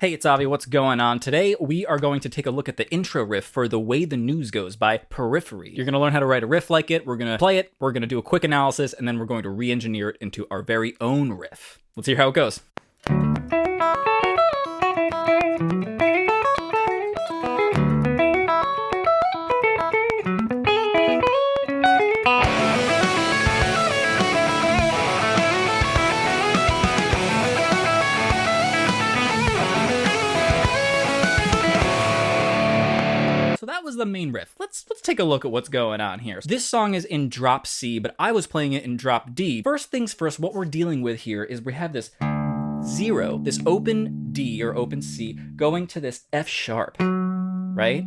Hey, it's Avi, what's going on? Today, we are going to take a look at the intro riff for The Way the News Goes by Periphery. You're going to learn how to write a riff like it, we're going to play it, we're going to do a quick analysis, and then we're going to re-engineer it into our very own riff. Let's hear how it goes. So that was the main riff. Let's take a look at what's going on here. This song is in drop C, but I was playing it in drop D. First things first, what we're dealing with here is we have this 0, this open D or open C going to this F sharp, right?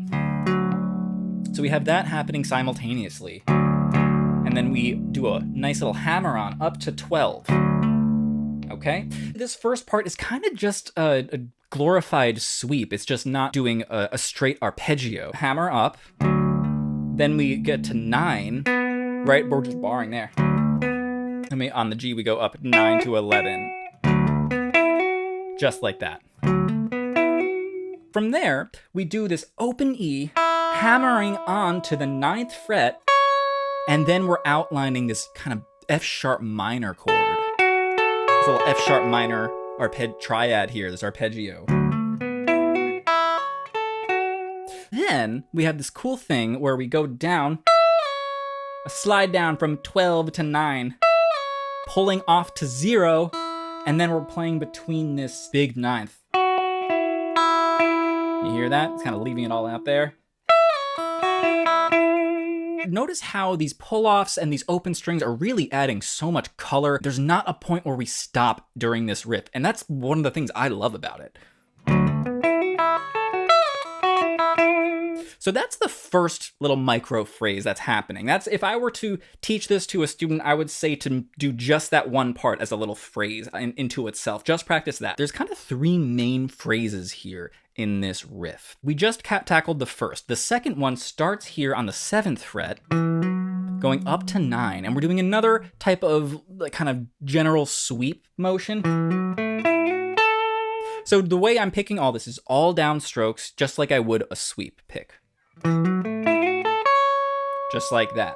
So we have that happening simultaneously. And then we do a nice little hammer on up to 12. Okay? This first part is kind of just a glorified sweep. It's just not doing a straight arpeggio. Hammer up, then we get to 9, right? We're just barring there. I mean, on the G, we go up 9 to 11. Just like that. From there, we do this open E, hammering on to the 9th fret, and then we're outlining this kind of F sharp minor chord. This little F sharp minor triad here, this arpeggio. Then we have this cool thing where we go down, a slide down from 12 to 9, pulling off to 0, and then we're playing between this big 9th. You hear that? It's kind of leaving it all out there. Notice how these pull-offs and these open strings are really adding so much color. There's not a point where we stop during this riff, and that's one of the things I love about it. So that's the first little micro phrase that's happening. That's, if I were to teach this to a student, I would say to do just that one part as a little phrase into itself. Just practice that. There's kind of 3 main phrases here in this riff. We just tackled the first. The second one starts here on the 7th fret, going up to 9, and we're doing another type of kind of general sweep motion. So the way I'm picking all this is all down strokes, just like I would a sweep pick. Just like that.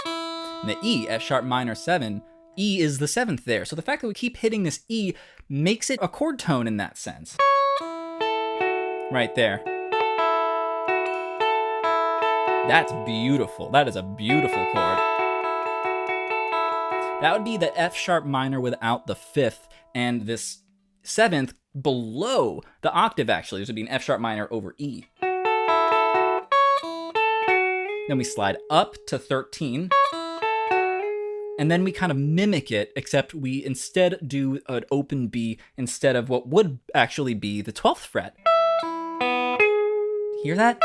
And the E, F sharp minor 7, E is the 7th there. So the fact that we keep hitting this E makes it a chord tone in that sense. Right there. That's beautiful. That is a beautiful chord. That would be the F sharp minor without the 5th, and this 7th below the octave, actually. This would be an F sharp minor over E. Then we slide up to 13. And then we kind of mimic it, except we instead do an open B instead of what would actually be the 12th fret. Hear that?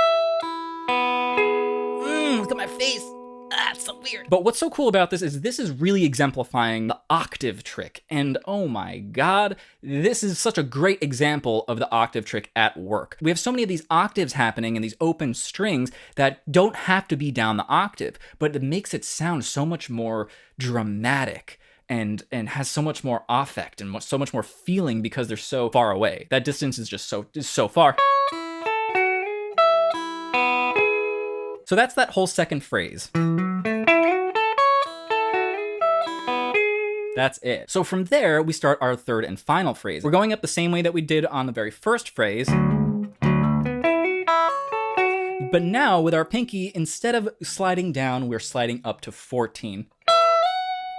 Look at my face. It's so weird. But what's so cool about this is really exemplifying the octave trick. And oh my God, this is such a great example of the octave trick at work. We have so many of these octaves happening and these open strings that don't have to be down the octave, but it makes it sound so much more dramatic and has so much more affect and so much more feeling because they're so far away. That distance is just so far. So that's that whole second phrase. That's it. So from there, we start our third and final phrase. We're going up the same way that we did on the very first phrase. But now with our pinky, instead of sliding down, we're sliding up to 14.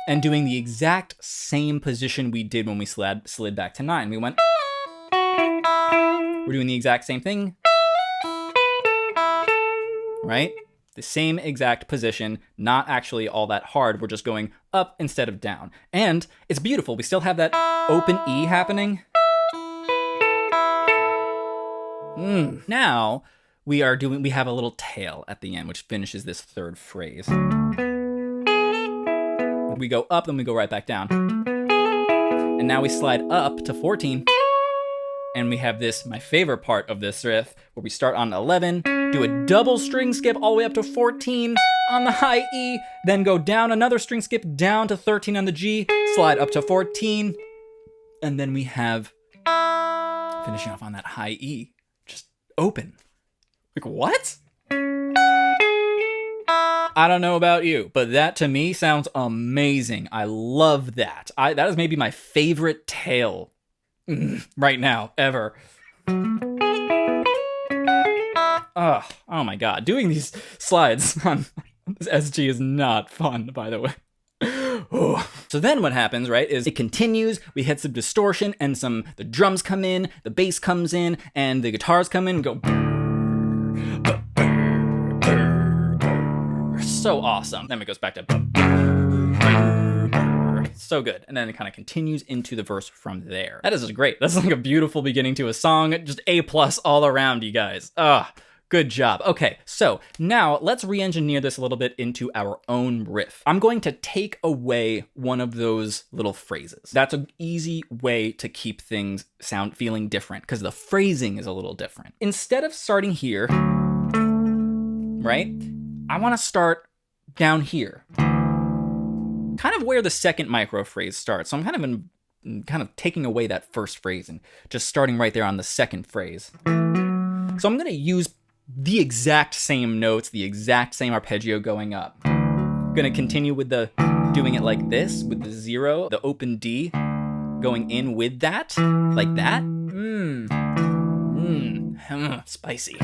And doing the exact same position we did when we slid back to 9. We went. We're doing the exact same thing. Right? The same exact position, not actually all that hard. We're just going up instead of down. And it's beautiful. We still have that open E happening. Now we have a little tail at the end, which finishes this third phrase. We go up, then we go right back down. And now we slide up to 14. And we have this, my favorite part of this riff, where we start on 11, do a double string skip all the way up to 14 on the high E, then go down another string skip down to 13 on the G, slide up to 14, and then we have Finishing off on that high E, just open. Like, what? I don't know about you, but that to me sounds amazing. I love that. That is maybe my favorite tail right now, ever. Oh my god. Doing these slides on this SG is not fun, by the way. So then what happens, right, is it continues, we hit some distortion, and the drums come in, the bass comes in, and the guitars come in and go... So awesome. Then it goes back to... So good. And then it kind of continues into the verse from there. That is great. That's like a beautiful beginning to a song. Just A+ all around, you guys. Good job. Okay, so now let's re-engineer this a little bit into our own riff. I'm going to take away one of those little phrases. That's an easy way to keep things feeling different, because the phrasing is a little different. Instead of starting here, right, I want to start down here, kind of where the second micro phrase starts. So I'm kind of taking away that first phrase and just starting right there on the second phrase. So I'm going to use the exact same notes, the exact same arpeggio going up. I'm going to continue with doing it like this, with the 0, the open D, going in with that, like that. Spicy.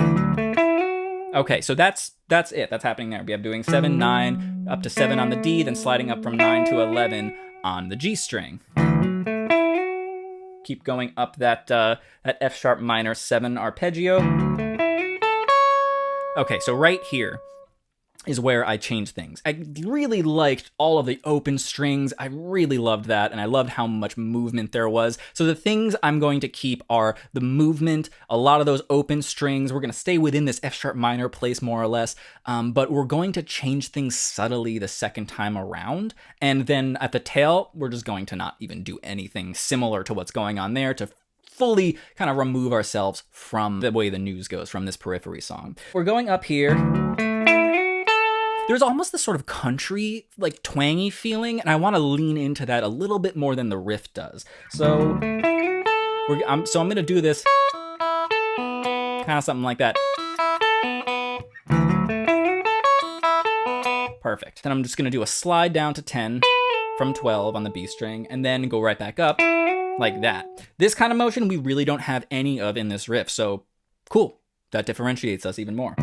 Okay, so that's it. That's happening there. We have doing 7, 9, up to 7 on the D, then sliding up from 9 to 11 on the G string. Keep going up that F sharp minor 7 arpeggio. Okay, so right here is where I changed things. I really liked all of the open strings. I really loved that, and I loved how much movement there was. So the things I'm going to keep are the movement, a lot of those open strings. We're going to stay within this F sharp minor place more or less, but we're going to change things subtly the second time around. And then at the tail, we're just going to not even do anything similar to what's going on there to fully kind of remove ourselves from the way the news goes from this Periphery song. We're going up here. There's almost this sort of country, like twangy feeling, and I want to lean into that a little bit more than the riff does. So I'm going to do this kind of something like that. Perfect. Then I'm just going to do a slide down to 10 from 12 on the B string, and then go right back up like that. This kind of motion we really don't have any of in this riff, so cool. That differentiates us even more.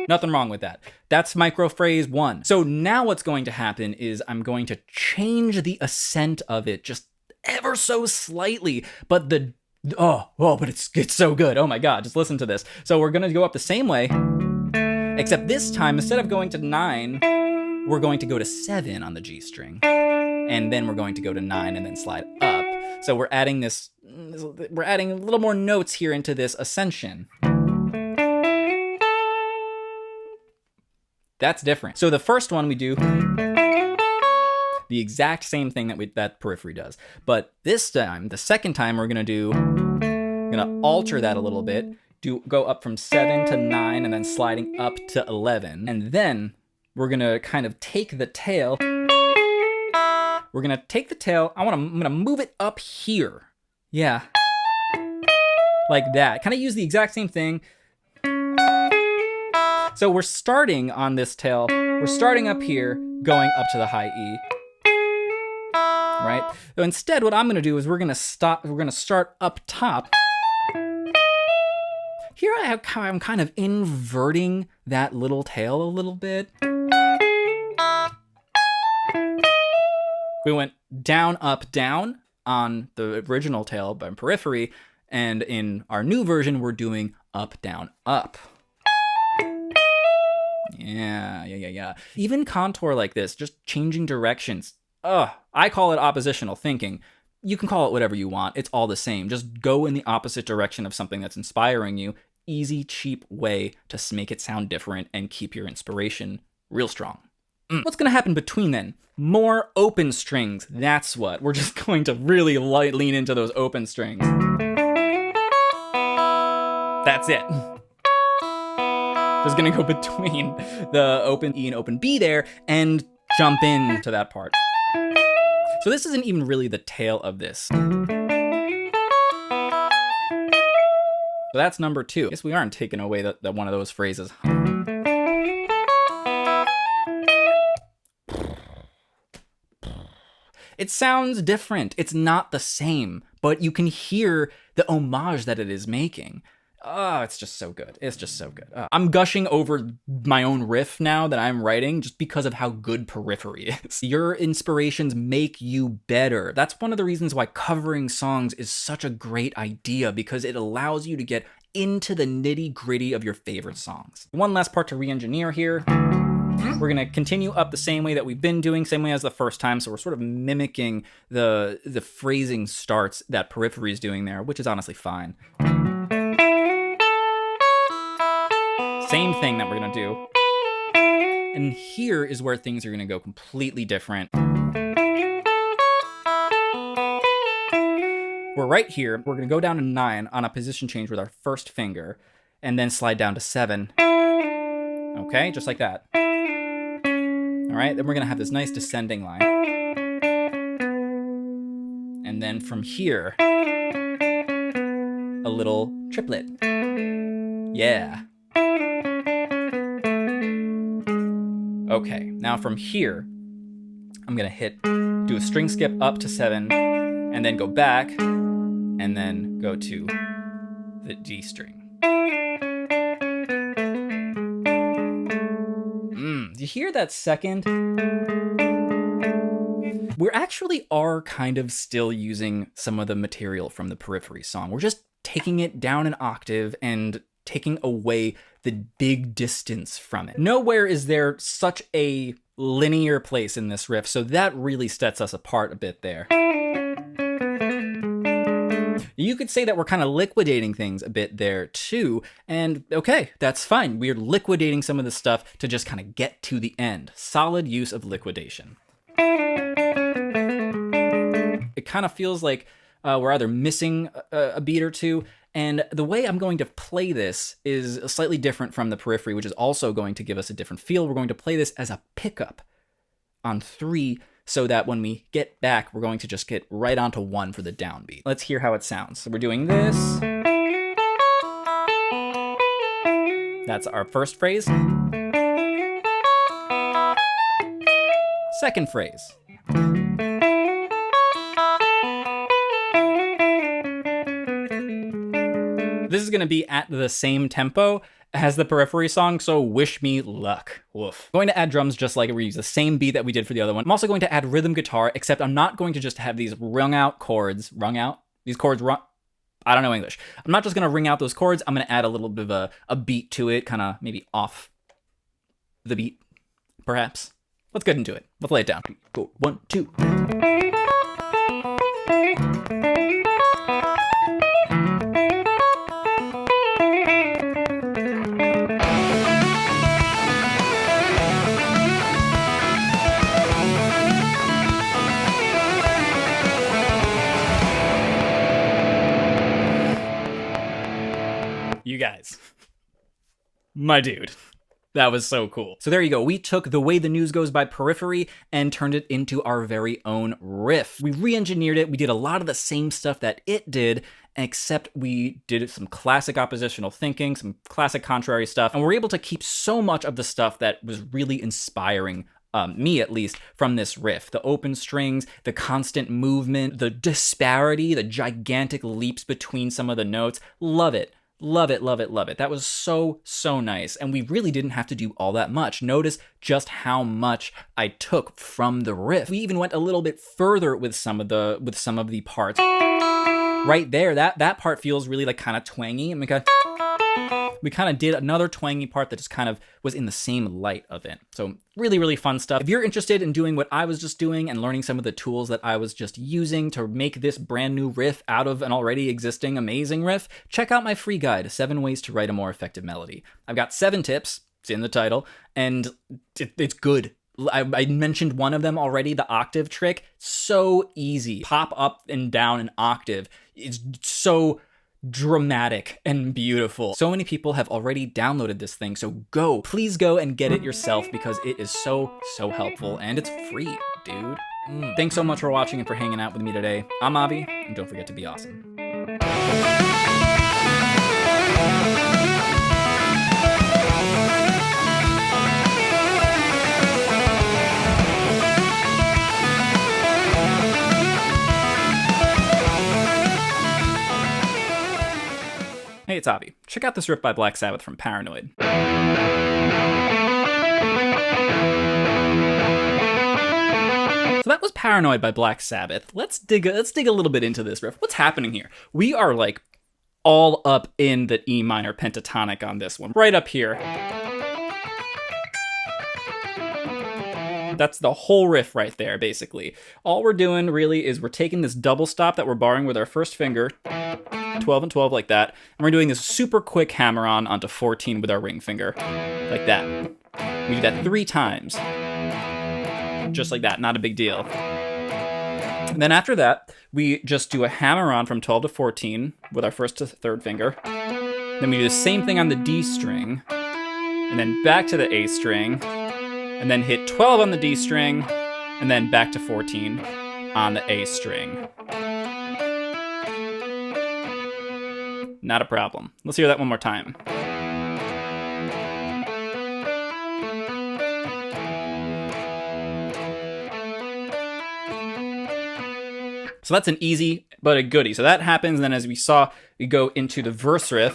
Nothing wrong with that. That's micro phrase 1. So now what's going to happen is I'm going to change the ascent of it just ever so slightly, but but it's so good. Oh my god, just listen to this. So we're gonna go up the same way, except this time, instead of going to 9, we're going to go to 7 on the G string. And then we're going to go to 9 and then slide up. So we're adding a little more notes here into this ascension. That's different. So the first one we do the exact same thing that Periphery does. But this time, the second time, we're gonna alter that a little bit. Go up from 7 to 9 and then sliding up to 11. And then we're gonna kind of take the tail. I'm gonna move it up here. Yeah. Like that. Kind of use the exact same thing. So we're starting on this tail. We're starting up here, going up to the high E. Right? So instead, what I'm gonna do is we're gonna start up top. Here I'm kind of inverting that little tail a little bit. We went down, up, down on the original tail by Periphery, and in our new version, we're doing up, down, up. Yeah. Even contour like this, just changing directions. I call it oppositional thinking. You can call it whatever you want. It's all the same. Just go in the opposite direction of something that's inspiring you. Easy, cheap way to make it sound different and keep your inspiration real strong. What's going to happen between then? More open strings. That's what. We're just going to really lean into those open strings. That's it. Just going to go between the open E and open B there and jump into that part. So this isn't even really the tail of this. So that's number 2. I guess we aren't taking away that one of those phrases. It sounds different. It's not the same, but you can hear the homage that it is making. Oh, it's just so good. It's just so good. I'm gushing over my own riff now that I'm writing just because of how good Periphery is. Your inspirations make you better. That's one of the reasons why covering songs is such a great idea, because it allows you to get into the nitty-gritty of your favorite songs. One last part to re-engineer here. We're gonna continue up the same way that we've been doing, same way as the first time, so we're sort of mimicking the phrasing starts that Periphery is doing there, which is honestly fine. Same thing that we're gonna do. And here is where things are gonna go completely different. We're right here. We're gonna go down to 9 on a position change with our first finger, and then slide down to 7. Okay, just like that. All right, then we're gonna have this nice descending line. And then from here, a little triplet. Yeah. Okay, now from here, I'm gonna do a string skip up to 7, and then go back, and then go to the D string. Do you hear that second? We actually are kind of still using some of the material from the Periphery song. We're just taking it down an octave and taking away the big distance from it. Nowhere is there such a linear place in this riff, so that really sets us apart a bit there. You could say that we're kind of liquidating things a bit there too, and okay, that's fine. We're liquidating some of the stuff to just kind of get to the end. Solid use of liquidation. It kind of feels like we're either missing a beat or two, and the way I'm going to play this is slightly different from the Periphery, which is also going to give us a different feel. We're going to play this as a pickup on 3, so that when we get back, we're going to just get right onto 1 for the downbeat. Let's hear how it sounds. So we're doing this. That's our first phrase. Second phrase. This is gonna be at the same tempo as the Periphery song, so wish me luck. Woof. Going to add drums just like we use the same beat that we did for the other one. I'm also going to add rhythm guitar, except I'm not going to just have these rung out chords. These chords rung. I don't know English. I'm not just gonna ring out those chords. I'm gonna add a little bit of a beat to it, kind of maybe off the beat, perhaps. Let's get into it. Let's lay it down. Go 1, 2. You guys, my dude, that was so cool. So there you go. We took The Way the News Goes by Periphery and turned it into our very own riff. We re-engineered it. We did a lot of the same stuff that it did, except we did some classic oppositional thinking, some classic contrary stuff, and we're able to keep so much of the stuff that was really inspiring me at least, from this riff. The open strings, the constant movement, the disparity, the gigantic leaps between some of the notes. Love it. Love it, love it, love it. That was so, so nice. And we really didn't have to do all that much. Notice just how much I took from the riff. We even went a little bit further with some of the parts. Right there, that part feels really like kind of twangy. And we kind of did another twangy part that just kind of was in the same light of it. So really, really fun stuff. If you're interested in doing what I was just doing and learning some of the tools that I was just using to make this brand new riff out of an already existing amazing riff, check out my free guide, 7 Ways to Write a More Effective Melody. I've got 7 tips, it's in the title, and it's good. I mentioned one of them already, the octave trick. So easy. Pop up and down an octave. It's so dramatic and beautiful. So many people have already downloaded this thing, so please go and get it yourself because it is so, so helpful and it's free, dude. Thanks so much for watching and for hanging out with me today. I'm Avi, and don't forget to be awesome. Hey, it's Avi. Check out this riff by Black Sabbath from Paranoid. So that was Paranoid by Black Sabbath. Let's dig a little bit into this riff. What's happening here? We are like all up in the E minor pentatonic on this one. Right up here. That's the whole riff right there, basically. All we're doing really is we're taking this double stop that we're barring with our first finger, 12 and 12 like that, and we're doing this super quick hammer-on onto 14 with our ring finger, like that. We do that 3 times. Just like that, not a big deal. And then after that, we just do a hammer-on from 12 to 14 with our first to third finger. Then we do the same thing on the D string, and then back to the A string, and then hit 12 on the D string, and then back to 14 on the A string. Not a problem. Let's hear that one more time. So that's an easy but a goodie. So that happens, and then as we saw, we go into the verse riff.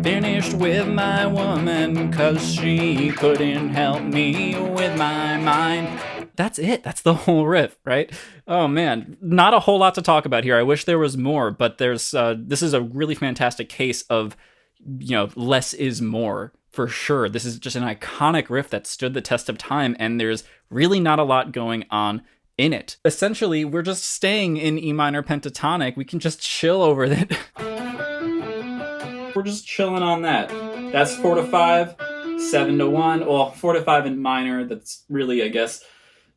Finished with my woman, 'cause she couldn't help me with my mind. That's it. That's the whole riff, right? Oh man, not a whole lot to talk about here. I wish there was more, but there's this is a really fantastic case of, less is more. For sure. This is just an iconic riff that stood the test of time, and there's really not a lot going on in it. Essentially, we're just staying in E minor pentatonic. We can just chill over it. We're just chilling on that. That's 4 to 5, 7 to 1. Well, 4 to 5 in minor. That's really, I guess,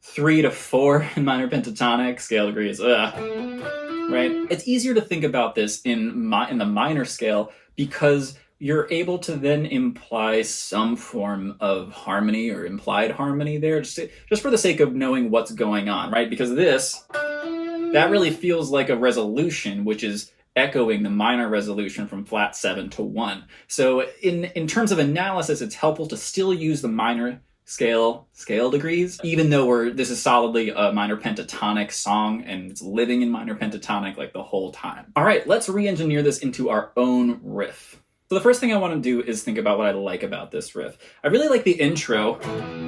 3 to 4 in minor pentatonic. Scale degrees. Right? It's easier to think about this in the minor scale because you're able to then imply some form of harmony or implied harmony there, just for the sake of knowing what's going on, right? Because that really feels like a resolution, which is echoing the minor resolution from flat 7 to 1. So in terms of analysis, it's helpful to still use the minor scale degrees, even though this is solidly a minor pentatonic song and it's living in minor pentatonic like the whole time. All right, let's re-engineer this into our own riff. So the first thing I want to do is think about what I like about this riff. I really like the intro,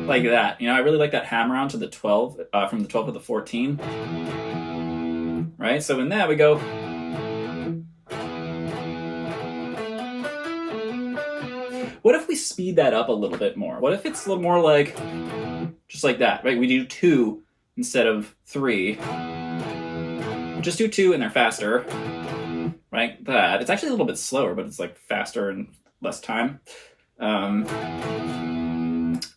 like that. I really like that hammer-on to the 12, from the 12 to the 14. Right, so in that we go. What if we speed that up a little bit more? What if it's a little more like, just like that, right? We do 2 instead of 3. Just do 2 and they're faster. Right, that. It's actually a little bit slower, but it's like faster and less time. And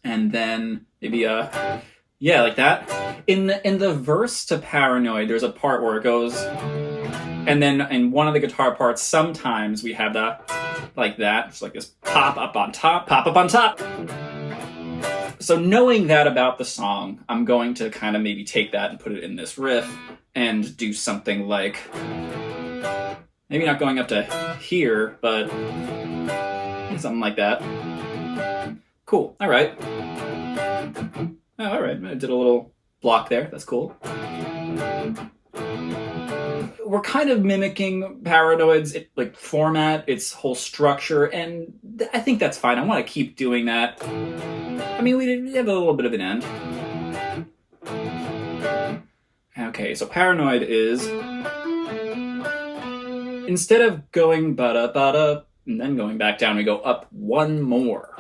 then maybe like that. In the verse to Paranoid, there's a part where it goes, and then in one of the guitar parts, sometimes we have that like that. It's like this pop up on top, pop up on top. So knowing that about the song, I'm going to kind of maybe take that and put it in this riff and do something like, maybe not going up to here, but something like that. Cool. All right. Oh, all right. I did a little block there. That's cool. We're kind of mimicking Paranoid's format, its whole structure, and I think that's fine. I want to keep doing that. I mean, we have a little bit of an end. Okay, so Paranoid is, instead of going ba-da, and then going back down, we go up one more.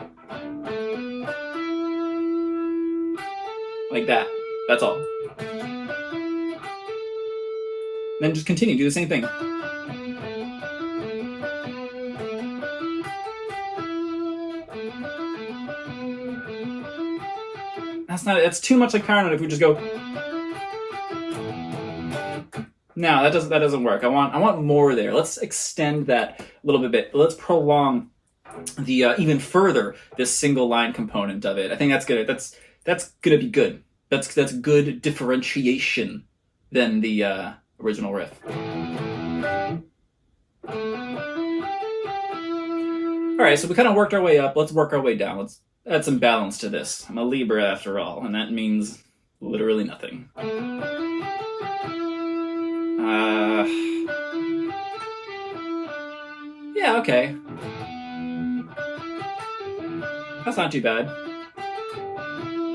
Like that. That's all. Then just continue, do the same thing. That's too much like Paranoid if we just go. No, that doesn't work. I want more there. Let's extend that a little bit. Let's prolong the even further this single line component of it. I think that's good. That's gonna be good. That's good differentiation than the original riff. All right, so we kind of worked our way up. Let's work our way down. Let's add some balance to this. I'm a Libra after all, and that means literally nothing. Yeah, okay. That's not too bad.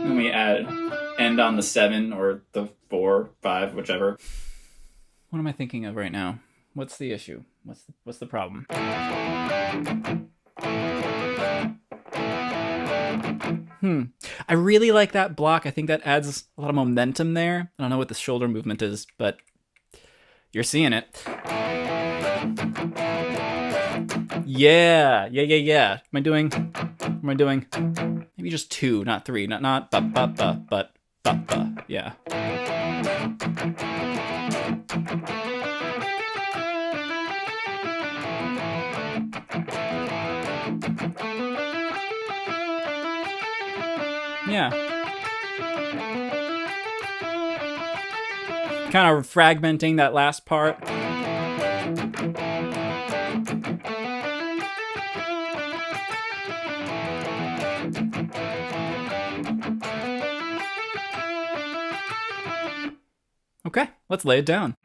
When we end on the 7 or the 4, 5, whichever. What am I thinking of right now? What's the issue? What's the problem? I really like that block. I think that adds a lot of momentum there. I don't know what the shoulder movement is, but you're seeing it. Yeah. Am I doing? Maybe just 2, not 3. Not ba ba ba, but ba ba. Yeah. Yeah. Kind of fragmenting that last part. Okay, let's lay it down.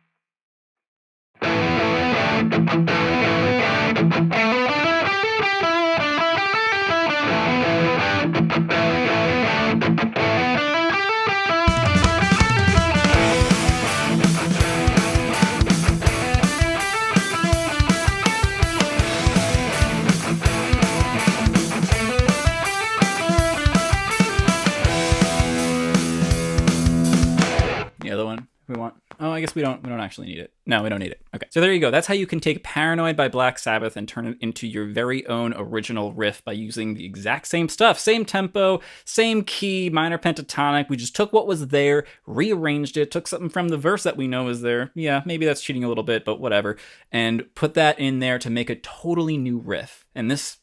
The other one we want. Oh, I guess we don't actually need it. No, we don't need it. Okay. So there you go. That's how you can take Paranoid by Black Sabbath and turn it into your very own original riff by using the exact same stuff. Same tempo, same key, minor pentatonic. We just took what was there, rearranged it, took something from the verse that we know is there. Yeah, maybe that's cheating a little bit, but whatever. And put that in there to make a totally new riff. And this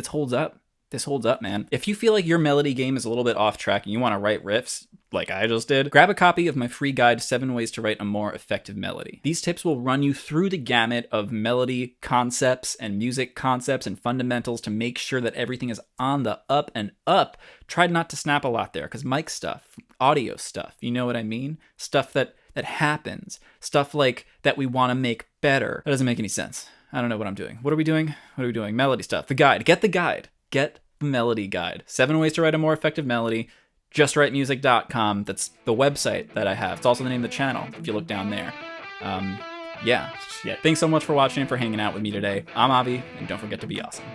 holds up. This holds up, man. If you feel like your melody game is a little bit off track and you want to write riffs, like I just did, grab a copy of my free guide, 7 Ways to Write a More Effective Melody. These tips will run you through the gamut of melody concepts and music concepts and fundamentals to make sure that everything is on the up and up. Try not to snap a lot there, because mic stuff, audio stuff, you know what I mean? Stuff that happens, stuff like that we want to make better. That doesn't make any sense. I don't know what I'm doing. What are we doing? Melody stuff. The guide. Get the guide. Get the melody guide. 7 Ways to Write a More Effective Melody. JustWriteMusic.com. That's the website that I have. It's also the name of the channel if you look down there. Yeah. Thanks so much for watching and for hanging out with me today. I'm Avi, and don't forget to be awesome.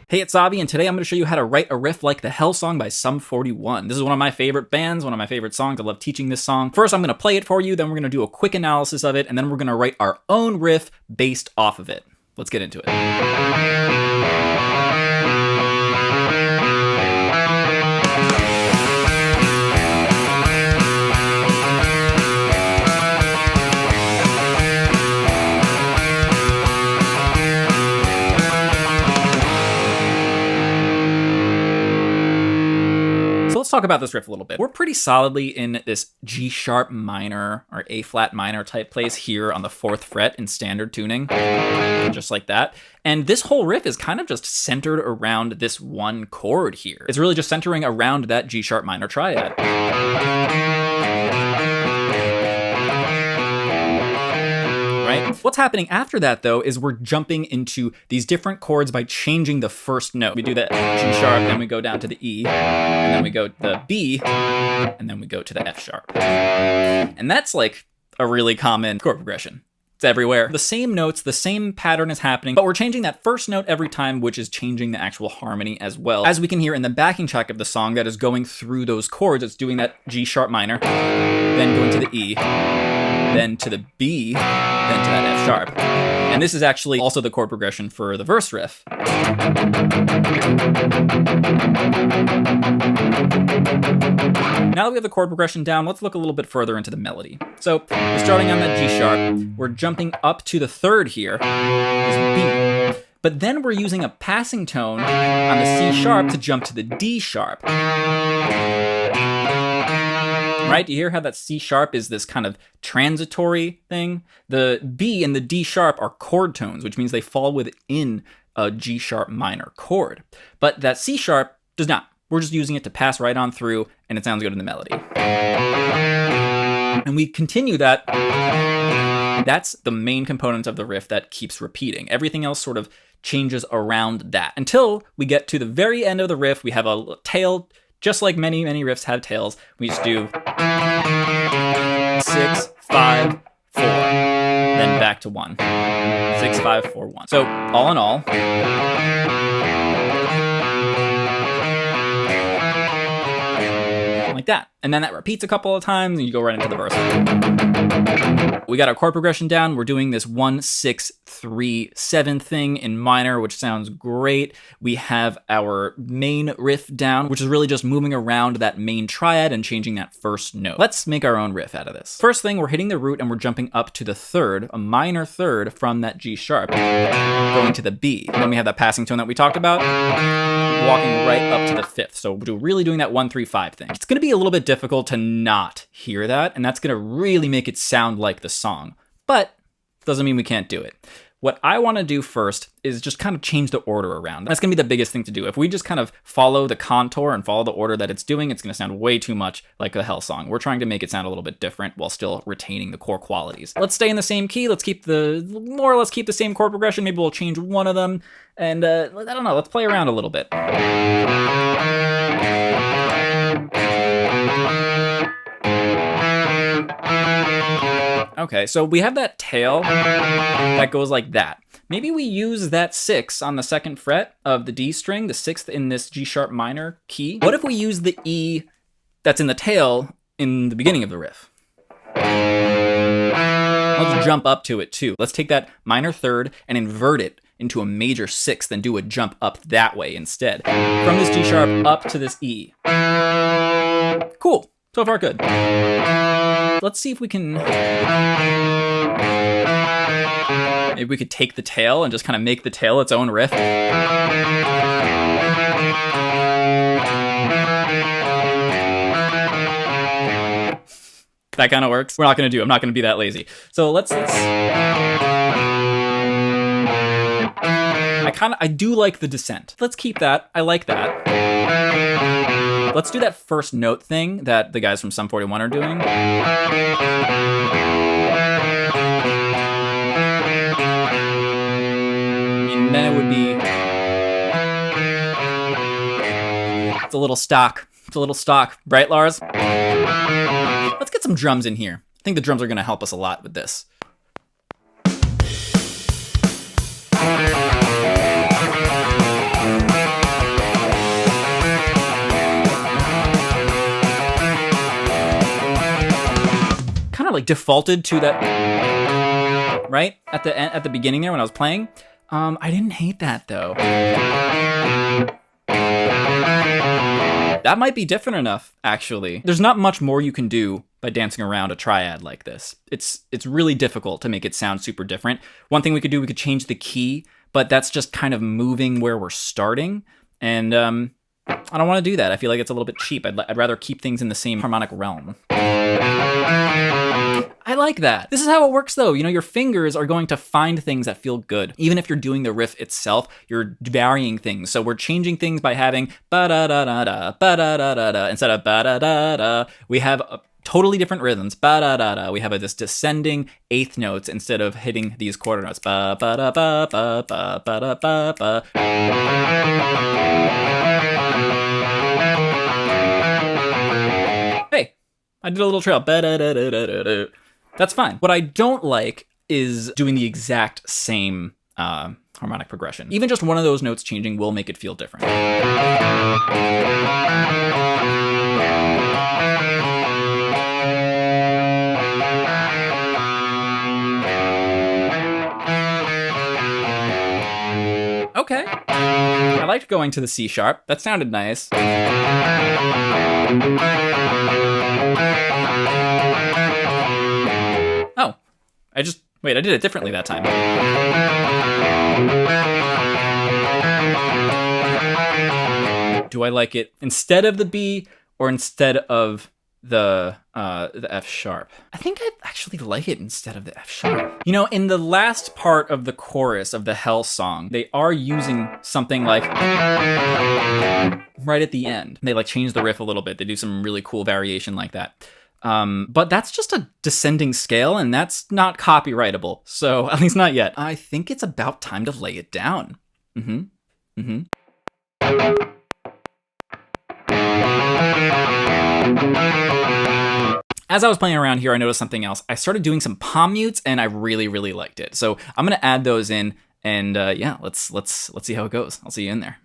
Hey, it's Avi, and today I'm going to show you how to write a riff like the Hell Song by Sum 41. This is one of my favorite bands, one of my favorite songs. I love teaching this song. First, I'm going to play it for you, then we're going to do a quick analysis of it, and then we're going to write our own riff based off of it. Let's get into it. Let's talk about this riff a little bit. We're pretty solidly in this G sharp minor or A flat minor type place here on the 4th fret in standard tuning, just like that. And this whole riff is kind of just centered around this one chord here. It's really just centering around that G sharp minor triad. Right? What's happening after that, though, is we're jumping into these different chords by changing the first note. We do the G sharp, then we go down to the E, and then we go to the B, and then we go to the F sharp. And that's like a really common chord progression. It's everywhere. The same notes, the same pattern is happening, but we're changing that first note every time, which is changing the actual harmony as well. As we can hear in the backing track of the song that is going through those chords, it's doing that G sharp minor, then going to the E, then to the B, then to that F sharp. And this is actually also the chord progression for the verse riff. Now that we have the chord progression down, let's look a little bit further into the melody. So we're starting on that G sharp, we're jumping up to the 3rd here, is B. But then we're using a passing tone on the C sharp to jump to the D sharp. right? Do you hear how that C sharp is this kind of transitory thing? The B and the D sharp are chord tones, which means they fall within a G sharp minor chord. But that C sharp does not. We're just using it to pass right on through, and it sounds good in the melody. And we continue that. That's the main component of the riff that keeps repeating. Everything else sort of changes around that until we get to the very end of the riff. We have a tail, just like many riffs have tails. We just do 6, 5, 4, then back to 1. 6, 5, 4, 1. So all in all, like that. And then that repeats a couple of times and you go right into the verse. We got our chord progression down. We're doing this 1, 6, 3, 7 thing in minor, which sounds great. We have our main riff down, which is really just moving around that main triad and changing that first note. Let's make our own riff out of this. First thing, we're hitting the root and we're jumping up to the third, a minor third from that G sharp, going to the B. And then we have that passing tone that we talked about, walking right up to the fifth. So we're really doing that 1, 3, 5 thing. It's going to be a little bit difficult to not hear that, and that's going to really make it sound like the song. But doesn't mean we can't do it. What I want to do first is just kind of change the order around. That's going to be the biggest thing to do. If we just kind of follow the contour and follow the order that it's doing, it's going to sound way too much like a Hell song. We're trying to make it sound a little bit different while still retaining the core qualities. Let's stay in the same key. Let's keep more or less keep the same chord progression. Maybe we'll change one of them. And I don't know, let's play around a little bit. Okay, so we have that tail that goes like that. Maybe we use that 6 on the 2nd fret of the D string, the 6th in this G sharp minor key. What if we use the E that's in the tail in the beginning of the riff? Let's jump up to it too. Let's take that minor third and invert it into a major 6th and do a jump up that way instead. From this G sharp up to this E. Cool, so far good. Let's see if we can, maybe we could take the tail and just kind of make the tail its own riff. That kind of works. We're not going to do, I'm not going to be that lazy. So let's I do like the descent. Let's keep that. I like that. Let's do that first note thing that the guys from Sum 41 are doing. And then it would be, it's a little stock. It's a little stock. Right, Lars? Let's get some drums in here. I think the drums are going to help us a lot with this. Like defaulted to that right at the beginning there when I was playing. I didn't hate that though. That might be different enough, actually. There's not much more you can do by dancing around a triad like this. It's really difficult to make it sound super different. One thing we could do, we could change the key, but that's just kind of moving where we're starting, and I don't want to do that. I feel like it's a little bit cheap. I'd rather keep things in the same harmonic realm. I like that. This is how it works though. You know, your fingers are going to find things that feel good. Even if you're doing the riff itself, you're varying things. So we're changing things by having ba-da-da-da-da, ba-da-da-da-da, instead of ba-da-da-da. We have totally different rhythms. Ba-da-da-da. We have this descending eighth notes instead of hitting these quarter notes. Ba-ba-da-ba-ba-ba-ba-ba-da-ba-ba. Hey, I did a little trail. Ba-da-da-da-da-da-da. That's fine. What I don't like is doing the exact same harmonic progression. Even just one of those notes changing will make it feel different. Okay. I liked going to the C sharp. That sounded nice. Oh, I did it differently that time. Do I like it instead of the B or instead of the F sharp. I think I actually like it instead of the F sharp. You know, in the last part of the chorus of the Hell song, they are using something like right at the end. They like change the riff a little bit. They do some really cool variation like that. But that's just a descending scale, and that's not copyrightable. So at least not yet. I think it's about time to lay it down. As I was playing around here, I noticed something else. I started doing some palm mutes, and I really, really liked it. So I'm gonna add those in, and yeah, let's see how it goes. I'll see you in there.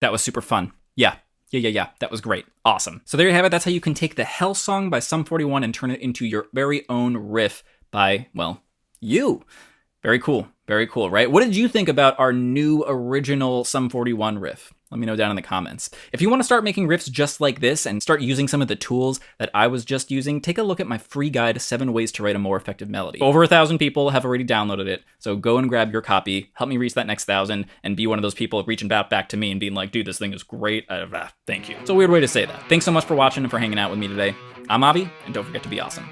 That was super fun. Yeah. That was great. Awesome. So there you have it. That's how you can take the Hell song by Sum 41 and turn it into your very own riff by, well, you. Very cool. Very cool, right? What did you think about our new original Sum 41 riff? Let me know down in the comments. If you want to start making riffs just like this and start using some of the tools that I was just using, take a look at my free guide, 7 Ways to Write a More Effective Melody. Over 1,000 people have already downloaded it, so go and grab your copy, help me reach that next 1,000, and be one of those people reaching back to me and being like, dude, this thing is great. Thank you. It's a weird way to say that. Thanks so much for watching and for hanging out with me today. I'm Avi, and don't forget to be awesome.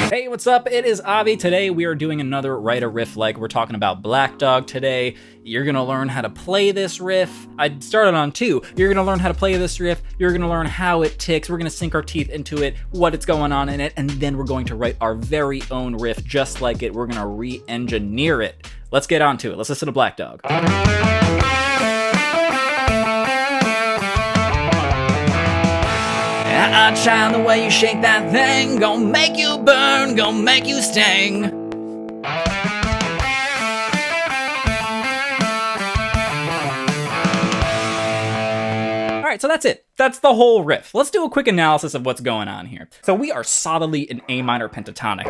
Hey, what's up? It is Avi. Today we are doing another Write a Riff Like. We're talking about Black Dog today. You're gonna learn how to play this riff. I started on 2. You're gonna learn how to play this riff. You're gonna learn how it ticks. We're gonna sink our teeth into it, what it's going on in it, and then we're going to write our very own riff just like it. We're gonna re-engineer it. Let's get on to it. Let's listen to Black Dog. Child, the way you shake that thing, gon' make you burn, gon' make you sting. All right, so that's it. That's the whole riff. Let's do a quick analysis of what's going on here. So we are solidly in A minor pentatonic.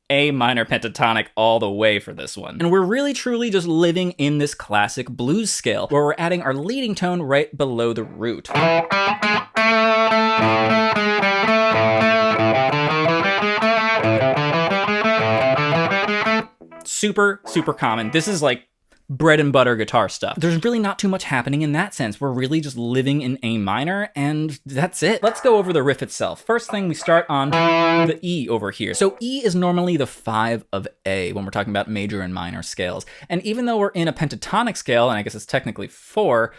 A minor pentatonic all the way for this one. And we're really truly just living in this classic blues scale where we're adding our leading tone right below the root. Super, super common. This is like bread and butter guitar stuff. There's really not too much happening in that sense. We're really just living in A minor, and that's it. Let's go over the riff itself. First thing, we start on the E over here. So E is normally the 5 of A when we're talking about major and minor scales. And even though we're in a pentatonic scale, and I guess it's technically 4,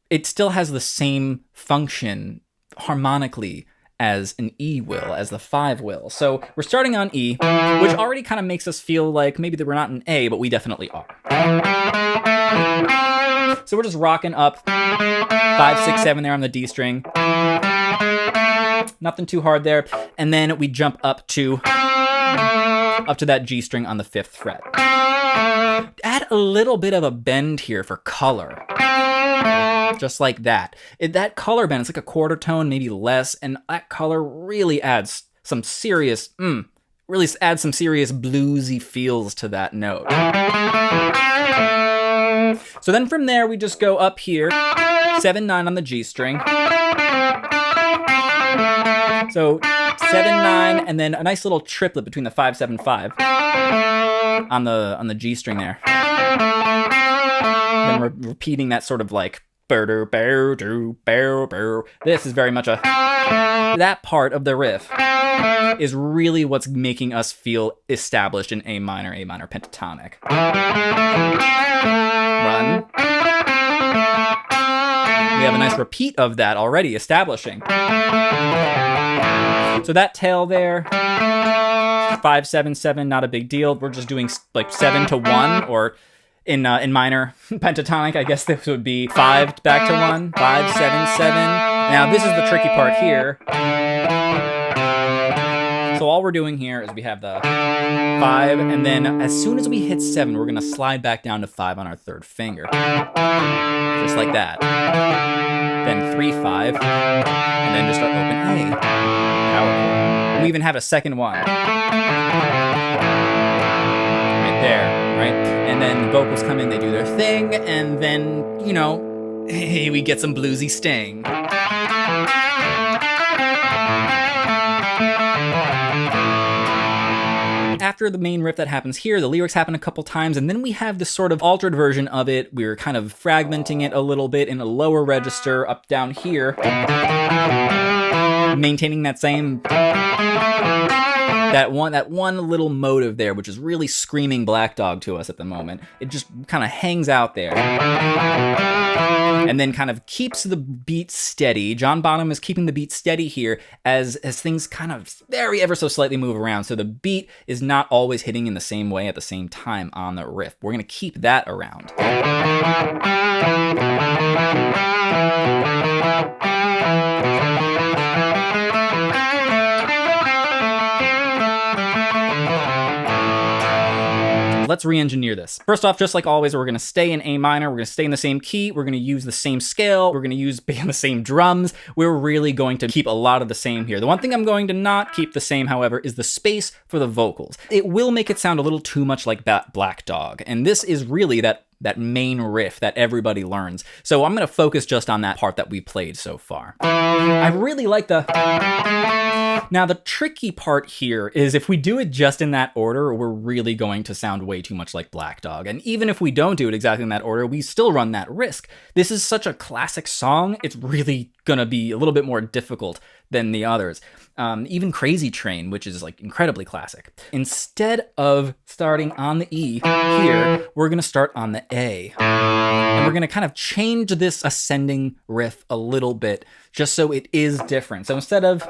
it still has the same function harmonically as an E will, as the 5 will. So we're starting on E, which already kind of makes us feel like maybe that we're not in A, but we definitely are. So we're just rocking up 5, 6, 7 there on the D string. Nothing too hard there. And then we jump up to that G string on the 5th fret. Add a little bit of a bend here for color. Just like that. That color bend, it's like a quarter tone, maybe less, and that color really adds some serious, bluesy feels to that note. So then from there, we just go up here, 7, 9 on the G string. So 7, 9, and then a nice little triplet between the 5, 7, 5 on the G string there. Then we're repeating that sort of like this is very much that part of the riff is really what's making us feel established in A minor pentatonic. Run. We have a nice repeat of that already establishing. So that tail there, 5, 7, 7, not a big deal. We're just doing like 7 to 1, or in minor pentatonic, I guess this would be 5 back to 1, 5, 7, 7. Now this is the tricky part here. So all we're doing here is we have the 5, and then as soon as we hit 7, we're gonna slide back down to 5 on our 3rd finger. Just like that. Then 3, 5, and then just our open A. Power chord. We even have a second one. Right there, right? And then vocals come in, they do their thing, and then, you know, hey, we get some bluesy sting. After the main riff that happens here, the lyrics happen a couple times, and then we have this sort of altered version of it. We're kind of fragmenting it a little bit in a lower register up down here, maintaining that same that one little motive there, which is really screaming Black Dog to us at the moment. It just kind of hangs out there. And then kind of keeps the beat steady. John Bonham is keeping the beat steady here as things kind of very ever so slightly move around. So the beat is not always hitting in the same way at the same time on the riff. We're going to keep that around. Let's re-engineer this. First off, just like always, we're going to stay in A minor. We're going to stay in the same key. We're going to use the same scale. We're going to use the same drums. We're really going to keep a lot of the same here. The one thing I'm going to not keep the same, however, is the space for the vocals. It will make it sound a little too much like Black Dog, and this is really that main riff that everybody learns. So I'm going to focus just on that part that we played so far. I really like the... Now, the tricky part here is if we do it just in that order, we're really going to sound way too much like Black Dog. And even if we don't do it exactly in that order, we still run that risk. This is such a classic song, it's really gonna be a little bit more difficult than the others. Even Crazy Train, which is like incredibly classic. Instead of starting on the E here, we're gonna start on the A. And we're gonna kind of change this ascending riff a little bit, just so it is different. So instead of...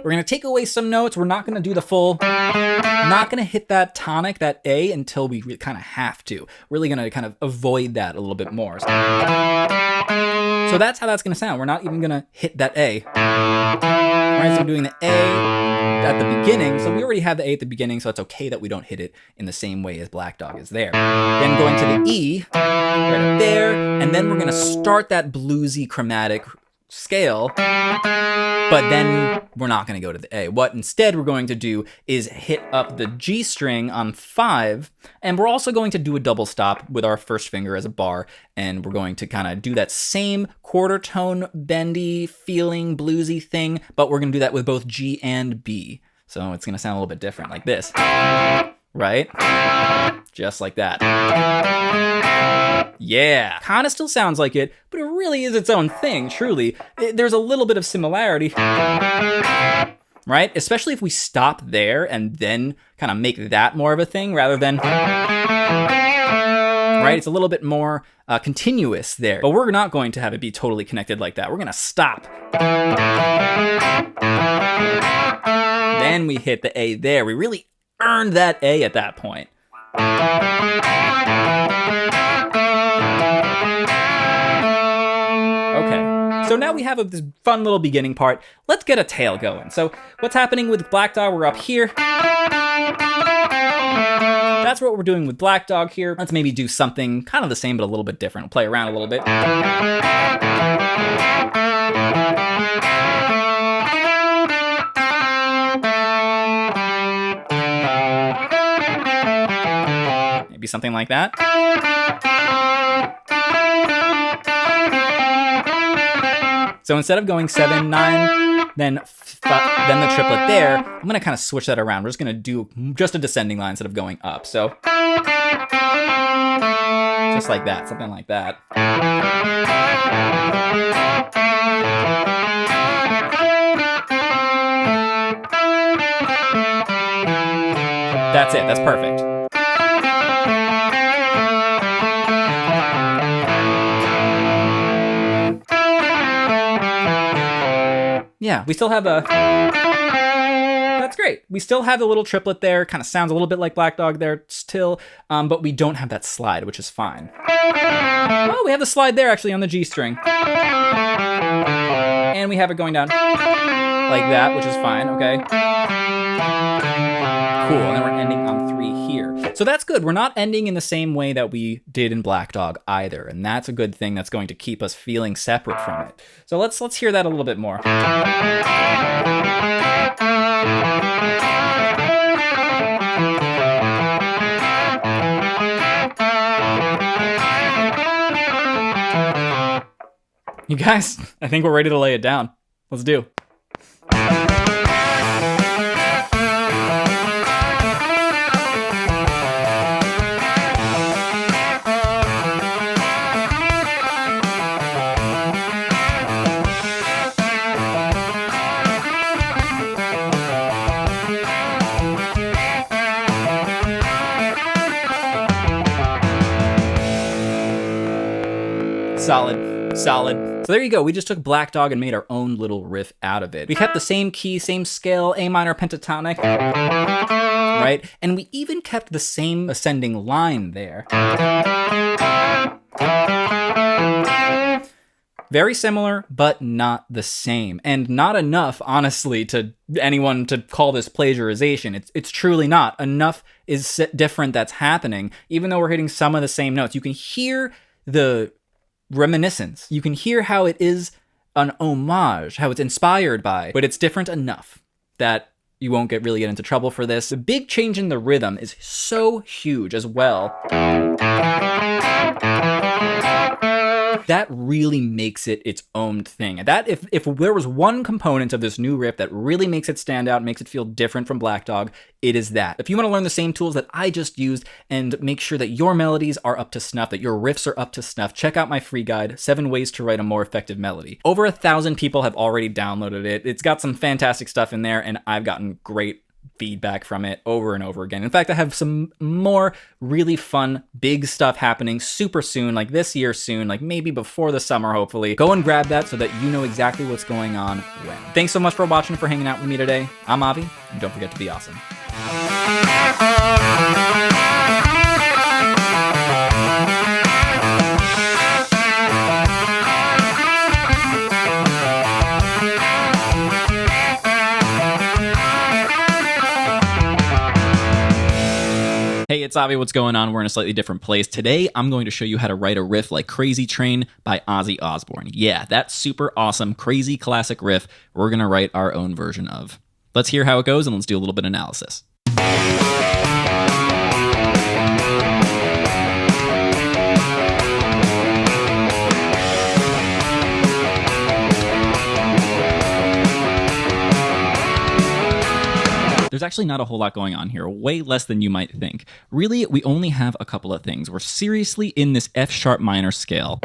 We're going to take away some notes. We're not going to do the full, not going to hit that tonic, that A, until we kind of have to. Really going to kind of avoid that a little bit more. So that's how that's going to sound. We're not even going to hit that A. All right, so we're doing the A at the beginning. So we already have the A at the beginning, so it's okay that we don't hit it in the same way as Black Dog is there. Then going to the E, right up there, and then we're going to start that bluesy chromatic scale, but then we're not going to go to the A. What instead we're going to do is hit up the G string on 5, and we're also going to do a double stop with our first finger as a bar, and we're going to kind of do that same quarter tone bendy feeling bluesy thing, but we're going to do that with both G and B. So it's going to sound a little bit different like this, right? Just like that. Yeah, kind of still sounds like it, but it really is its own thing, truly. There's a little bit of similarity, right? Especially if we stop there and then kind of make that more of a thing rather than... Right? It's a little bit more continuous there, but we're not going to have it be totally connected like that. We're going to stop. Then we hit the A there. We really earned that A at that point. Okay, so now we have this fun little beginning part. Let's get a tail going. So what's happening with Black Dog? We're up here. That's what we're doing with Black Dog here. Let's maybe do something kind of the same, but a little bit different. We'll play around a little bit. Maybe something like that. So instead of going 7, 9, then the triplet there, I'm going to kind of switch that around. We're just going to do just a descending line instead of going up. So just like that, something like that. That's it, that's perfect. Yeah, we still have a... That's great. We still have the little triplet there. Kind of sounds a little bit like Black Dog there still, but we don't have that slide, which is fine. Oh, we have the slide there actually on the G string. And we have it going down. like that, which is fine, okay? Cool, and then we're ending on 3 here. So that's good. We're not ending in the same way that we did in Black Dog either, and that's a good thing. That's going to keep us feeling separate from it. So let's hear that a little bit more. You guys, I think we're ready to lay it down. Let's do. Solid. So there you go. We just took Black Dog and made our own little riff out of it. We kept the same key, same scale, A minor pentatonic, right? And we even kept the same ascending line there. Very similar, but not the same. And not enough, honestly, to anyone to call this plagiarization. It's truly not. Enough is different that's happening. Even though we're hitting some of the same notes, you can hear the reminiscence. You can hear how it is an homage, how it's inspired by, but it's different enough that you won't really get into trouble for this. The big change in the rhythm is so huge as well. That really makes it its own thing. That if there was one component of this new riff that really makes it stand out, makes it feel different from Black Dog, it is that. If you want to learn the same tools that I just used and make sure that your melodies are up to snuff, that your riffs are up to snuff, check out my free guide, 7 Ways to Write a More Effective Melody. Over 1,000 people have already downloaded it. It's got some fantastic stuff in there, and I've gotten great feedback from it over and over again. In fact, I have some more really fun, big stuff happening super soon, like this year soon, like maybe before the summer, hopefully. Go and grab that so that you know exactly what's going on when. Thanks so much for watching, for hanging out with me today. I'm Avi, and don't forget to be awesome. Hey, it's Avi. What's going on? We're in a slightly different place. Today, I'm going to show you how to write a riff like Crazy Train by Ozzy Osbourne. Yeah, that super awesome, crazy classic riff we're going to write our own version of. Let's hear how it goes, and let's do a little bit of analysis. There's actually not a whole lot going on here, way less than you might think. Really, we only have a couple of things. We're seriously in this F sharp minor scale.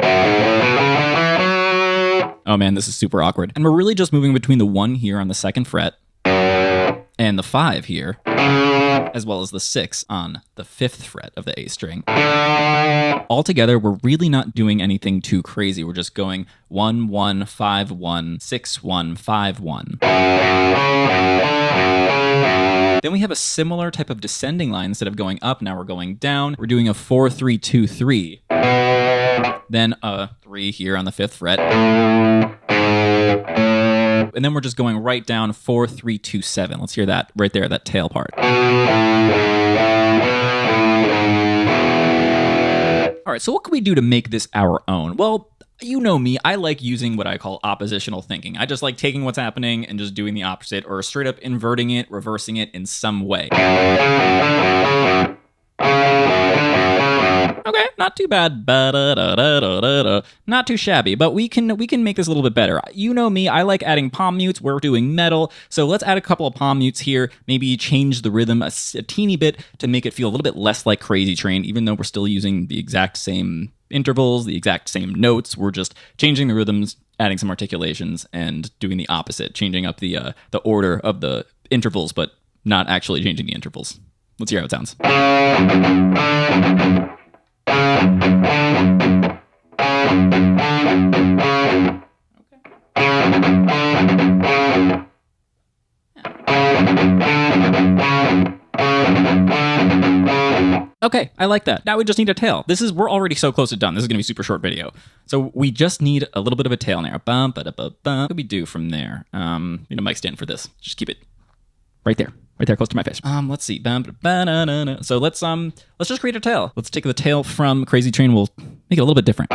Oh man, this is super awkward. And we're really just moving between the 1 here on the 2nd fret and the 5 here, as well as the 6 on the 5th fret of the A string. Altogether, we're really not doing anything too crazy. We're just going 1, 1, 5, 1, 6, 1, 5, 1. Then we have a similar type of descending line. Instead of going up, now we're going down. We're doing a 4, 3, 2, 3. Then a 3 here on the 5th fret. And then we're just going right down 4, 3, 2, 7. Let's hear that right there, that tail part. All right, so what can we do to make this our own? Well, you know me, I like using what I call oppositional thinking. I just like taking what's happening and just doing the opposite, or straight up inverting it, reversing it in some way. Okay, not too bad. Not too shabby, but we can make this a little bit better. You know me, I like adding palm mutes. We're doing metal, so let's add a couple of palm mutes here. Maybe change the rhythm a teeny bit to make it feel a little bit less like Crazy Train, even though we're still using the exact same intervals, the exact same notes. We're just changing the rhythms, adding some articulations, and doing the opposite, changing up the order of the intervals, but not actually changing the intervals. Let's hear how it sounds. Okay, I like that. Now we just need a tail. We're already so close to done. This is gonna be a super short video. So we just need a little bit of a tail now. Bum, ba, da, ba, bum. What do we do from there? Need a mic stand for this. Just keep it right there close to my face. Let's see. Bum, ba, ba, na, na, na. So let's just create a tail. Let's take the tail from Crazy Train. We'll make it a little bit different.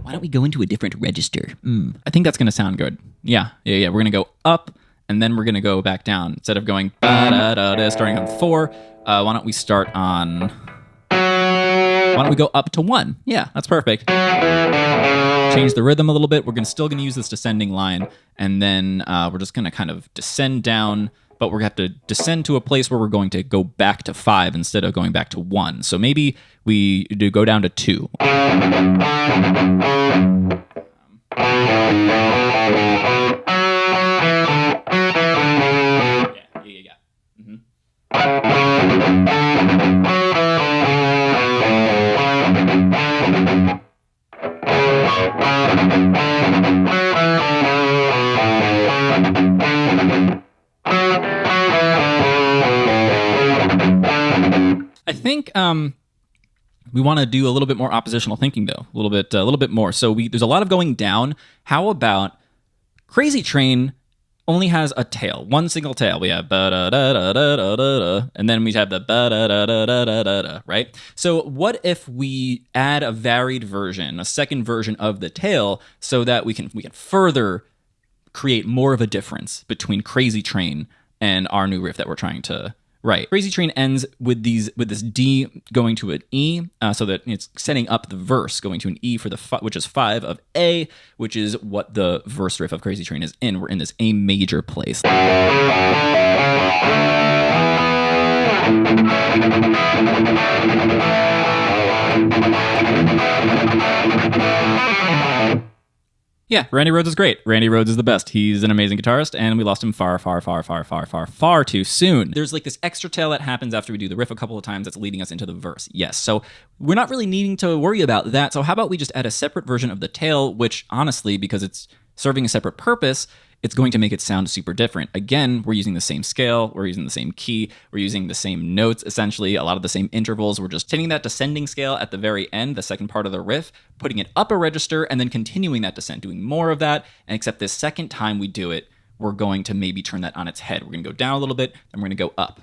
Why don't we go into a different register? I think that's gonna sound good. Yeah. We're gonna go up, and then we're gonna go back down. Instead of going ba-da-da-da, starting on 4, why don't we start on... Why don't we go up to 1? Yeah, that's perfect. Change the rhythm a little bit. We're still gonna use this descending line, and then we're just gonna kind of descend down, but we're gonna have to descend to a place where we're going to go back to 5 instead of going back to 1. So maybe we do go down to 2. Yeah. I think we want to do a little bit more oppositional thinking, though. A little bit more. So there's a lot of going down. How about Crazy Train only has a tail, one single tail. We have ba-da-da-da-da-da-da, and then we have the ba-da-da-da-da-da-da, right? So what if we add a varied version, a second version of the tail, so that we can further create more of a difference between Crazy Train and our new riff that we're trying to write. Crazy Train ends with this D going to an E, so that it's setting up the verse going to an E for which is 5 of A, which is what the verse riff of Crazy Train is in. We're in this A major place. Yeah, Randy Rhoads is great. Randy Rhoads is the best. He's an amazing guitarist, and we lost him far too soon. There's like this extra tail that happens after we do the riff a couple of times that's leading us into the verse. Yes, so we're not really needing to worry about that. So how about we just add a separate version of the tail, which honestly, because it's serving a separate purpose, it's going to make it sound super different. Again, we're using the same scale, we're using the same key, we're using the same notes, essentially, a lot of the same intervals. We're just hitting that descending scale at the very end, the second part of the riff, putting it up a register, and then continuing that descent, doing more of that. And except this second time we do it, we're going to maybe turn that on its head. We're going to go down a little bit, then we're going to go up.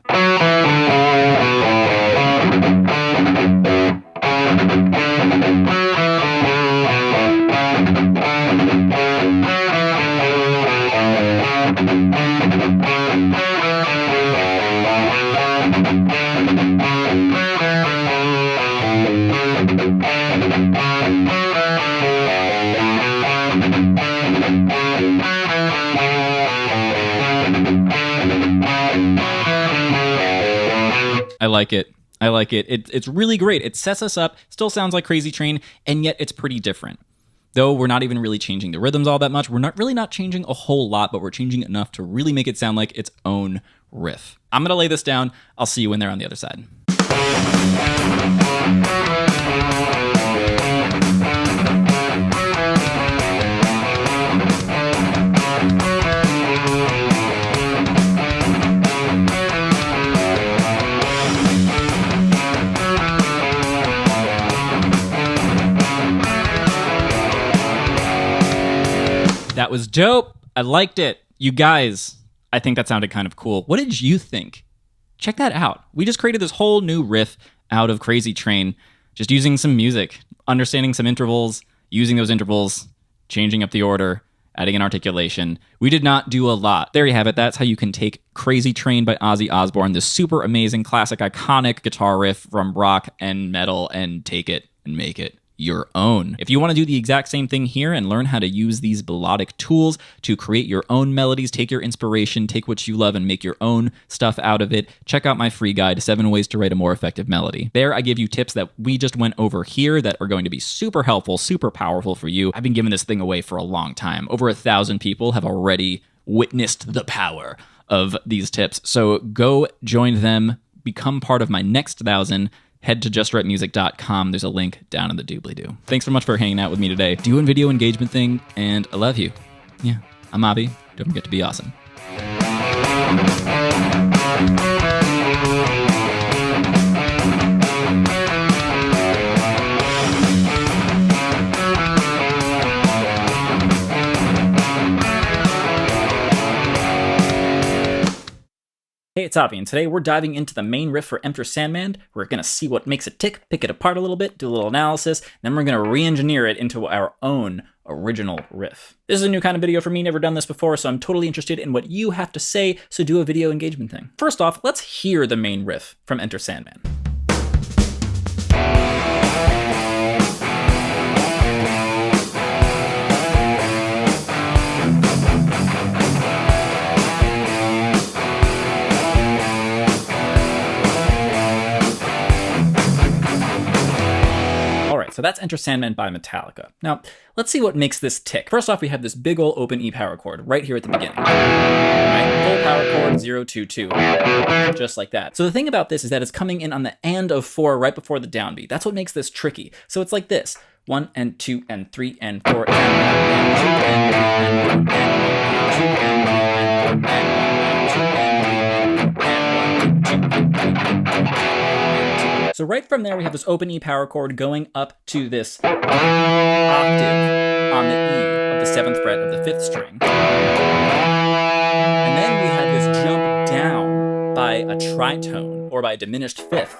I like it. It's really great. It sets us up, still sounds like Crazy Train, and yet it's pretty different. Though we're not even really changing the rhythms all that much. We're not changing a whole lot, but we're changing enough to really make it sound like its own riff. I'm going to lay this down. I'll see you in there on the other side. That was dope. I liked it. You guys, I think that sounded kind of cool. What did you think? Check that out. We just created this whole new riff out of Crazy Train, just using some music, understanding some intervals, using those intervals, changing up the order, adding an articulation. We did not do a lot. There you have it. That's how you can take Crazy Train by Ozzy Osbourne, this super amazing, classic, iconic guitar riff from rock and metal, and take it and make it your own. If you want to do the exact same thing here and learn how to use these melodic tools to create your own melodies, take your inspiration, take what you love and make your own stuff out of it, check out my free guide, 7 Ways to Write a More Effective Melody. There I give you tips that we just went over here that are going to be super helpful, super powerful for you. I've been giving this thing away for a long time. Over 1,000 people have already witnessed the power of these tips. So go join them, become part of my next 1,000. Head to justwritemusic.com. There's a link down in the doobly-doo. Thanks so much for hanging out with me today. Doing video engagement thing, and I love you. Yeah, I'm Abby. Don't forget to be awesome. it's Avi, and today we're diving into the main riff for Enter Sandman. We're going to see what makes it tick, pick it apart a little bit, do a little analysis, and then we're going to re-engineer it into our own original riff. This is a new kind of video for me, never done this before, so I'm totally interested in what you have to say, so do a video engagement thing. First off, let's hear the main riff from Enter Sandman. So that's Enter Sandman by Metallica. Now, let's see what makes this tick. First off, we have this big ol' open E power chord right here at the beginning. Right? Full power chord, 0, 2, 2. Just like that. So the thing about this is that it's coming in on the and of 4 right before the downbeat. That's what makes this tricky. So it's like this. 1 and 2 and 3 and 4 and 1 and 2 and 3 and 1 and 2 and 3 and 4 and 1 and 2 and 3 and 4 and 1 and 2 and 3 and 4. So right from there, we have this open E power chord going up to this octave on the E of the 7th fret of the 5th string. And then we have this jump down by a tritone, or by a diminished 5th.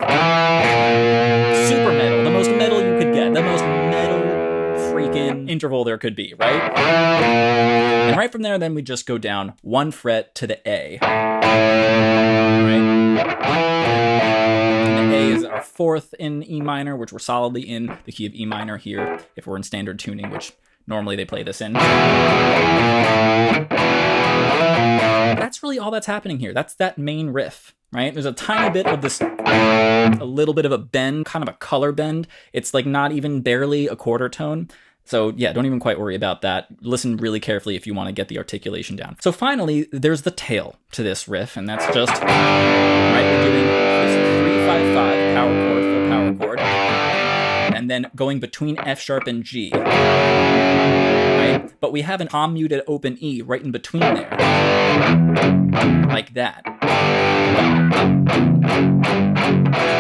Super metal, the most metal you could get, the most metal freaking interval there could be, right? And right from there, then we just go down 1 fret to the A. Right? A is our 4th in E minor, which we're solidly in the key of E minor here, if we're in standard tuning, which normally they play this in. That's really all that's happening here. That's that main riff, right? There's a tiny bit of this, a little bit of a bend, kind of a color bend. It's like not even barely a quarter tone. So yeah, don't even quite worry about that. Listen really carefully if you want to get the articulation down. So finally, there's the tail to this riff, and that's just, right, we're doing this 3-5-5 power chord, full power chord, and then going between F sharp and G, right? But we have an palm muted open E right in between there, like that.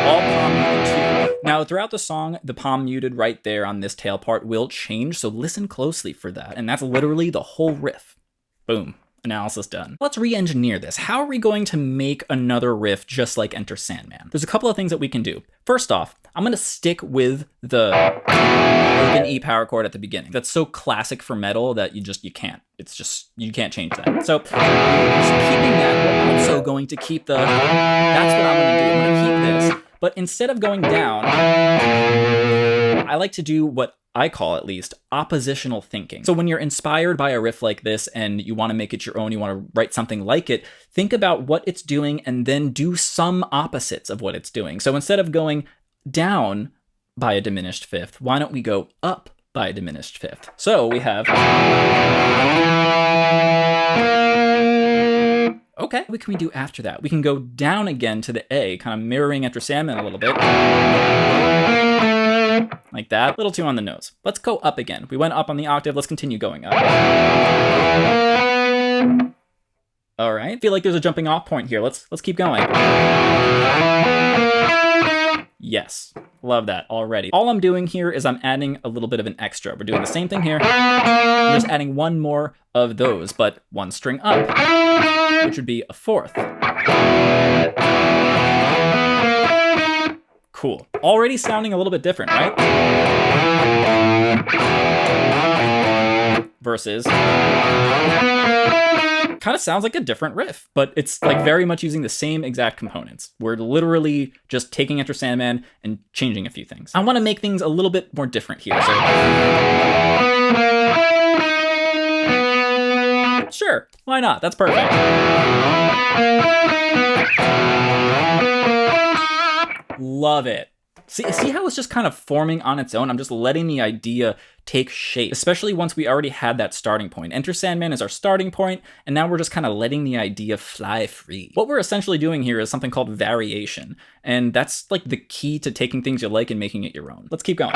All palm muted too. Now, throughout the song, the palm muted right there on this tail part will change, so listen closely for that. And that's literally the whole riff. Boom. Analysis done. Let's re-engineer this. How are we going to make another riff just like Enter Sandman? There's a couple of things that we can do. First off, I'm going to stick with the open E power chord at the beginning. That's so classic for metal that you can't. It's just, you can't change that. So just keeping that, we're also going to keep the, that's what I'm going to do. I'm going to keep this. But instead of going down, I like to do what I call, at least, oppositional thinking. So when you're inspired by a riff like this and you want to make it your own, you want to write something like it, think about what it's doing and then do some opposites of what it's doing. So instead of going down by a diminished 5th, why don't we go up by a diminished 5th? So we have... Okay, what can we do after that? We can go down again to the A, kind of mirroring Enter Sandman a little bit. Like that. A little too on the nose. Let's go up again. We went up on the octave. Let's continue going up. All right. I feel like there's a jumping off point here. Let's keep going. Yes. Love that already. All I'm doing here is I'm adding a little bit of an extra. We're doing the same thing here. I'm just adding one more of those, but one string up, which would be a 4th. Cool. Already sounding a little bit different, right? Versus... kind of sounds like a different riff, but it's like very much using the same exact components. We're literally just taking Enter Sandman and changing a few things. I want to make things a little bit more different here. So... sure, why not? That's perfect. Love it. See how it's just kind of forming on its own? I'm just letting the idea take shape, especially once we already had that starting point. Enter Sandman is our starting point, and now we're just kind of letting the idea fly free. What we're essentially doing here is something called variation, and that's like the key to taking things you like and making it your own. Let's keep going.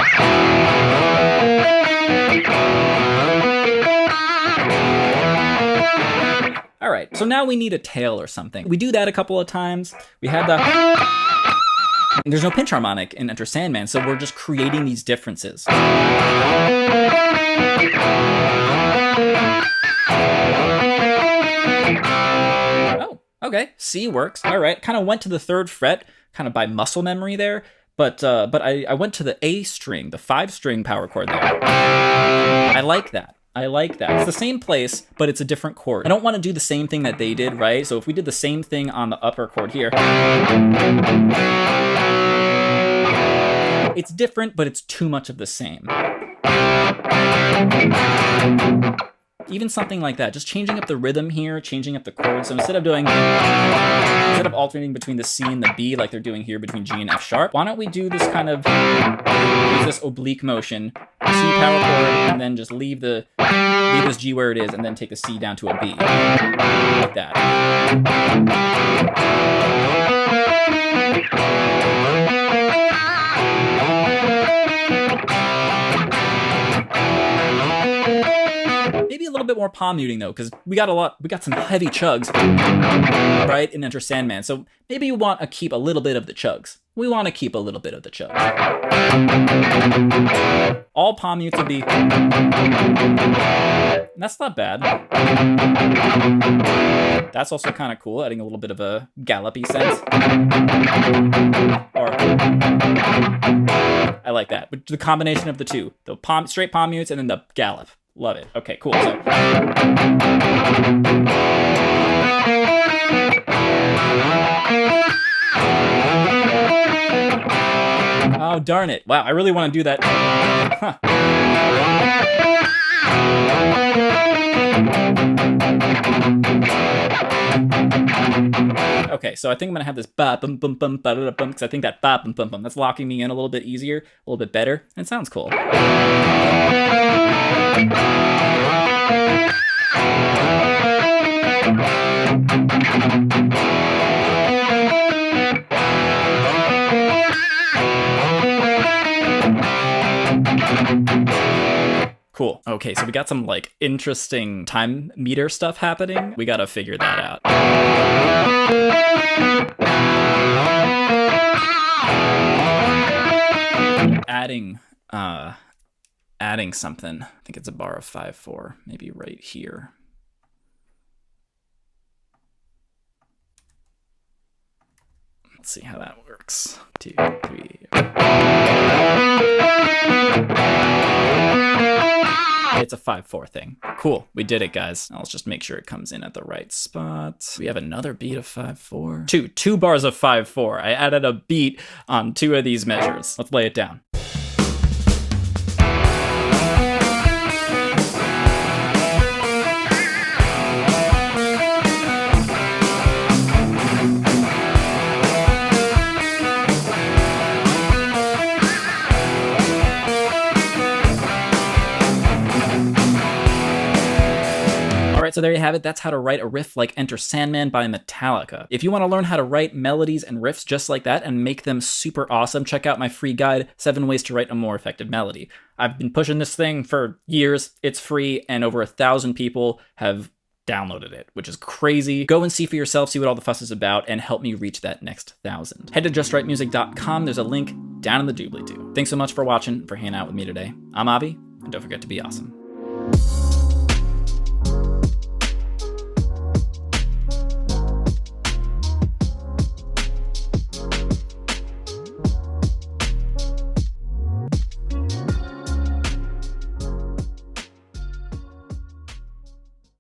All right, so now we need a tail or something. We do that a couple of times. We have the... There's no pinch harmonic in Enter Sandman, so we're just creating these differences. Oh, Okay, C works. All right, kind of went to the 3rd fret, kind of by muscle memory there. But I went to the A string, the 5-string power chord there. I like that. I like that. It's the same place, but it's a different chord. I don't want to do the same thing that they did, right? So if we did the same thing on the upper chord here, it's different, but it's too much of the same. Even something like that, just changing up the rhythm here, changing up the chords. So instead of alternating between the C and the B like they're doing here between G and F sharp, why don't we do this kind of, use this oblique motion, C power chord, and then just leave this G where it is, and then take the C down to a B, like that. Maybe a little bit more palm muting though, because we got some heavy chugs, right, in Enter Sandman. So maybe you want to keep a little bit of the chugs. We want to keep a little bit of the chugs. All palm mutes would be. That's not bad. That's also kind of cool, adding a little bit of a gallopy sense. Or I like that. But the combination of the two, the straight palm mutes and then the gallop. Love it. Okay, cool. So. Oh, darn it. Wow, I really want to do that. Huh. Okay, so I think I'm gonna have this ba bum bum bum ba da bum, because I think that ba bum bum bum, that's locking me in a little bit easier, a little bit better. It sounds cool. Cool. Okay, so we got some like interesting time meter stuff happening. We gotta figure that out. Adding something. I think it's a bar of 5/4, maybe right here. Let's see how that works. 2, 3. It's a 5/4 thing. Cool, we did it, guys. Now let's just make sure it comes in at the right spot. We have another beat of 5/4. Two bars of 5/4. I added a beat on 2 of these measures. Let's lay it down. So there you have it. That's how to write a riff like Enter Sandman by Metallica. If you want to learn how to write melodies and riffs just like that and make them super awesome, check out my free guide, 7 Ways to Write a More Effective Melody. I've been pushing this thing for years. It's free, and over 1,000 people have downloaded it, which is crazy. Go and see for yourself, see what all the fuss is about, and help me reach that next 1,000. Head to justwritemusic.com. There's a link down in the doobly-doo. Thanks so much for watching, for hanging out with me today. I'm Avi, and don't forget to be awesome.